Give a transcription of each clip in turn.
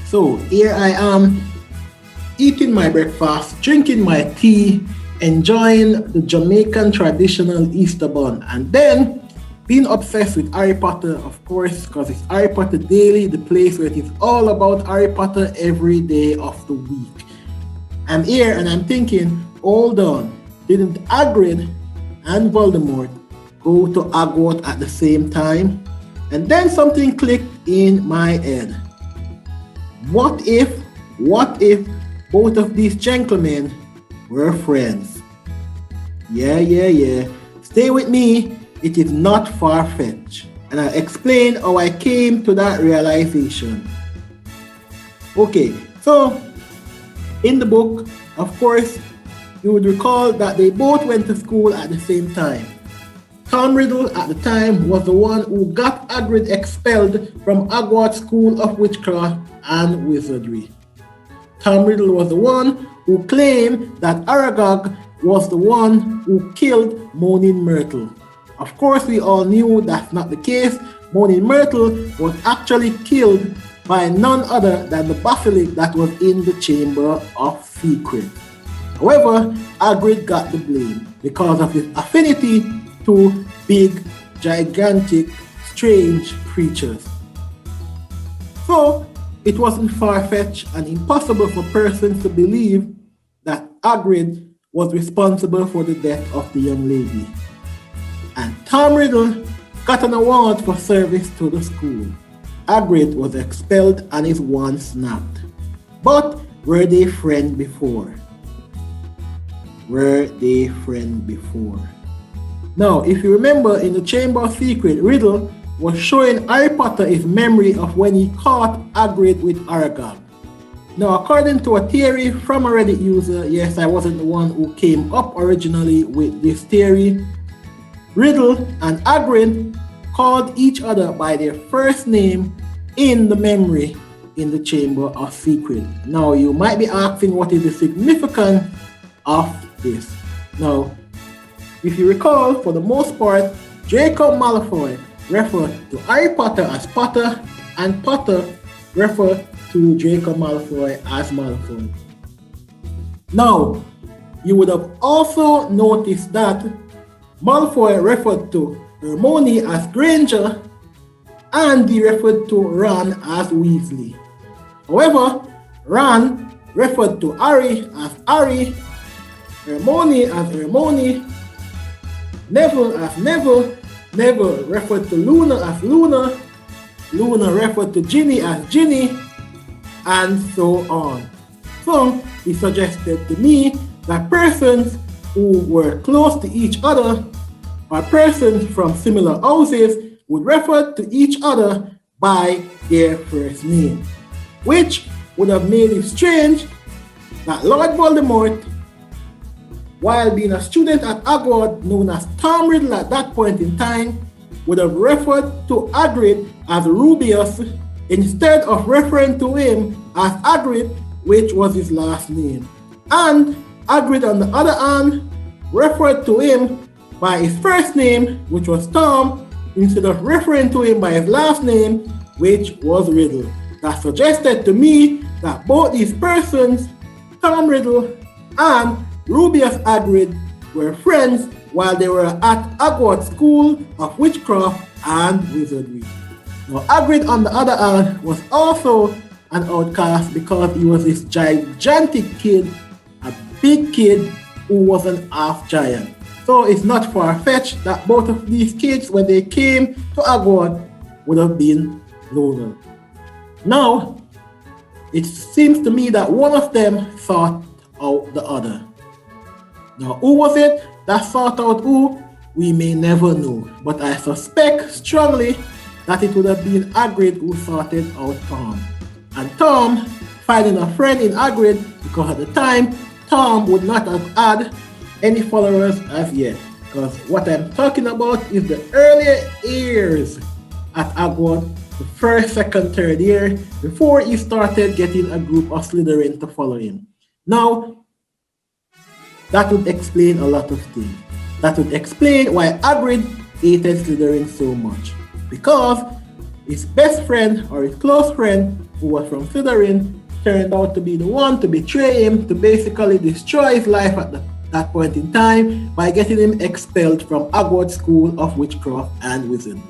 So here I am eating my breakfast, drinking my tea, enjoying the Jamaican traditional Easter bun, and then being obsessed with Harry Potter, of course, because it's Harry Potter Daily, the place where it is all about Harry Potter every day of the week. I'm here and I'm thinking, hold on, didn't Hagrid and Voldemort go to Hogwarts at the same time? And then something clicked in my head. What if both of these gentlemen were friends? Yeah. Stay with me, it is not far-fetched. And I'll explain how I came to that realization. Okay, so in the book, of course, you would recall that they both went to school at the same time. Tom Riddle at the time was the one who got Hagrid expelled from Hogwarts School of Witchcraft and Wizardry. Tom Riddle was the one who claimed that Aragog was the one who killed Moaning Myrtle. Of course, we all knew that's not the case. Moaning Myrtle was actually killed by none other than the basilisk that was in the Chamber of Secrets. However, Hagrid got the blame because of his affinity to big, gigantic, strange creatures. So, it wasn't far-fetched and impossible for persons to believe that Hagrid was responsible for the death of the young lady. And Tom Riddle got an award for service to the school. Hagrid was expelled and his wand snapped. But were they friends before? Now, if you remember in the Chamber of Secrets, Riddle was showing Harry Potter his memory of when he caught Hagrid with Aragog. Now, according to a theory from a Reddit user, yes, I wasn't the one who came up originally with this theory, Riddle and Hagrid called each other by their first name in the memory in the Chamber of Secrets. Now, you might be asking what is the significance of this. Now, if you recall, for the most part, Draco Malfoy referred to Harry Potter as Potter, and Potter referred to Draco Malfoy as Malfoy. Now, you would have also noticed that Malfoy referred to Hermione as Granger, and he referred to Ron as Weasley. However, Ron referred to Harry as Harry, Hermione as Hermione, Neville as Neville, Neville referred to Luna as Luna, Luna referred to Ginny as Ginny, and so on. So, he suggested to me that persons who were close to each other or persons from similar houses would refer to each other by their first name, which would have made it strange that Lord Voldemort, while being a student at Hogwarts known as Tom Riddle at that point in time, would have referred to Hagrid as Rubius instead of referring to him as Hagrid, which was his last name. And Hagrid, on the other hand, referred to him by his first name, which was Tom, instead of referring to him by his last name, which was Riddle. That suggested to me that both these persons, Tom Riddle and Rubius Hagrid, were friends while they were at Hogwarts School of Witchcraft and Wizardry. Now, Hagrid, on the other hand, was also an outcast because he was this gigantic kid, a big kid who was an half giant. So it's not far-fetched that both of these kids, when they came to Hogwarts, would have been loners. Now, it seems to me that one of them sought out the other. Now, who was it that sought out who? We may never know, but I suspect strongly that it would have been Hagrid who sorted out Tom. And Tom finding a friend in Hagrid because at the time, Tom would not have had any followers as yet. Because what I'm talking about is the earlier years at Hogwarts, the first, second, third year, before he started getting a group of Slytherin to follow him. Now, that would explain a lot of things. That would explain why Hagrid hated Slytherin so much. Because his best friend or his close friend who was from Slytherin, turned out to be the one to betray him, to basically destroy his life at that point in time by getting him expelled from Hogwarts School of Witchcraft and Wizardry.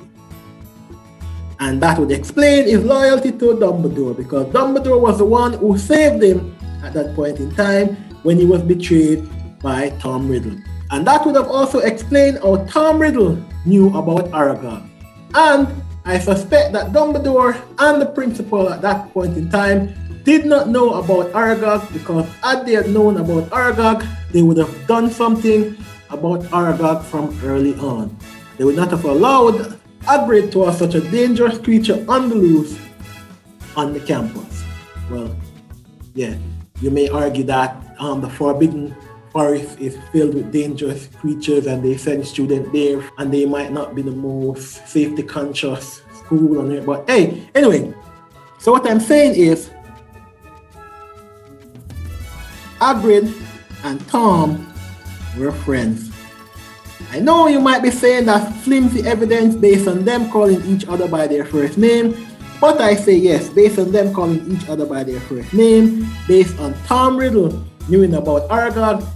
And that would explain his loyalty to Dumbledore, because Dumbledore was the one who saved him at that point in time when he was betrayed by Tom Riddle. And that would have also explained how Tom Riddle knew about Aragog. And I suspect that Dumbledore and the principal at that point in time did not know about Aragog, because had they had known about Aragog, they would have done something about Aragog from early on. They would not have allowed Hagrid to have such a dangerous creature on the loose on the campus. Well, yeah, you may argue that the Forbidden Forest is filled with dangerous creatures and they send students there and they might not be the most safety conscious school on it. But hey, anyway, so what I'm saying is Hagrid and Tom were friends. I know you might be saying that's flimsy evidence based on them calling each other by their first name, but I say yes, based on them calling each other by their first name, based on Tom Riddle knowing about Aragog,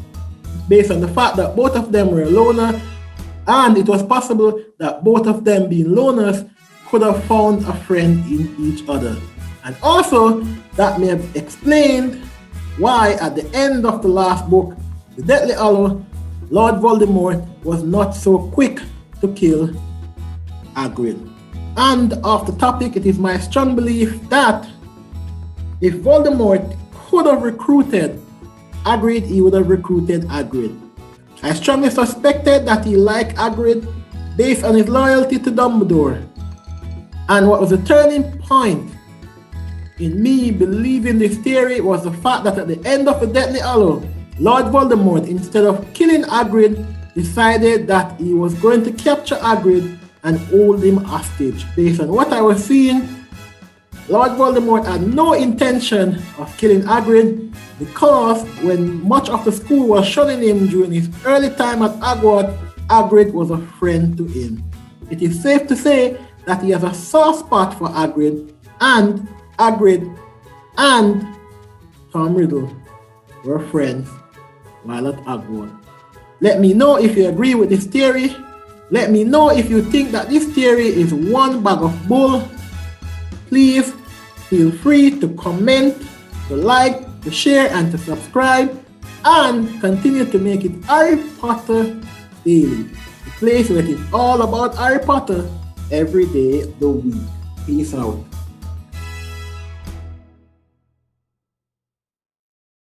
based on the fact that both of them were a loner, and it was possible that both of them being loners could have found a friend in each other. And also, that may have explained why at the end of the last book, The Deathly Hallows, Lord Voldemort was not so quick to kill Hagrid. And off the topic, it is my strong belief that if Voldemort could have recruited Hagrid, he would have recruited Hagrid. I strongly suspected that he liked Hagrid based on his loyalty to Dumbledore. And what was the turning point in me believing this theory was the fact that at the end of the Deathly Hallows, Lord Voldemort, instead of killing Hagrid, decided that he was going to capture Hagrid and hold him hostage. Based on what I was seeing, Lord Voldemort had no intention of killing Hagrid, because when much of the school was shunning him during his early time at Hogwarts, Hagrid was a friend to him. It is safe to say that he has a soft spot for Hagrid, and Hagrid and Tom Riddle were friends while at Hogwarts. Let me know if you agree with this theory. Let me know if you think that this theory is one bag of bull. Please feel free to comment, to like, to share, and to subscribe, and continue to make it Harry Potter Daily, the place where it is all about Harry Potter every day of the week. Peace out.